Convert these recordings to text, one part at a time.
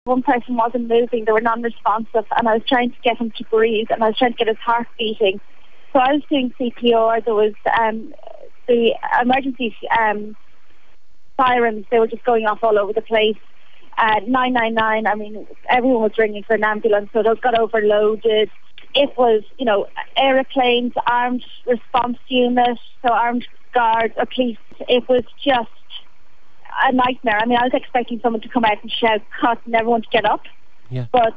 One person wasn't moving, they were non-responsive, and I was trying to get him to breathe, and I was trying to get his heart beating. So I was doing CPR. There was the emergency sirens, they were just going off all over the place. 999, I mean, everyone was ringing for an ambulance, so those got overloaded. It was, aeroplanes, armed response unit, so armed guards, police. It was just a nightmare. I mean, I was expecting someone to come out and shout, cut, and everyone to get up. Yeah. But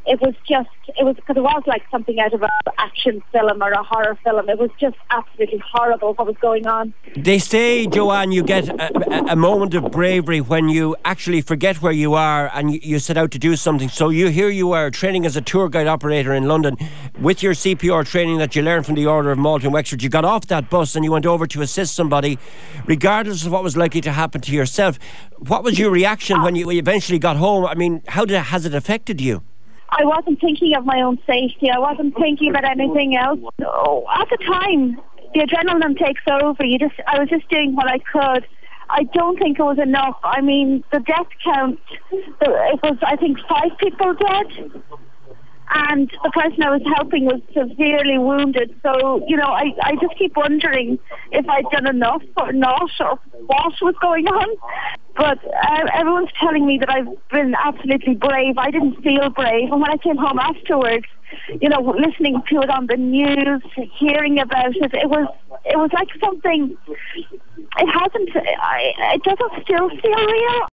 it was because it was like something out of an action film or a horror film. It was just absolutely horrible what was going on. They say, Joanne, you get a moment of bravery when you actually forget where you are and you set out to do something. So here you are training as a tour guide operator in London with your CPR training that you learned from the Order of Malta in Wexford. You got off that bus and you went over to assist somebody, regardless of what was likely to happen to yourself. What was your reaction when you eventually got home? I mean, has it affected you? I wasn't thinking of my own safety. I wasn't thinking about anything else. No. At the time, the adrenaline takes over. I was just doing what I could. I don't think it was enough. I mean, the death count, it was, I think, 5 people dead. And the person I was helping was severely wounded. So, I just keep wondering if I'd done enough or not, or what was going on. But everyone's telling me that I've been absolutely brave. I didn't feel brave. And when I came home afterwards, listening to it on the news, hearing about it, it was like something, it doesn't still feel real.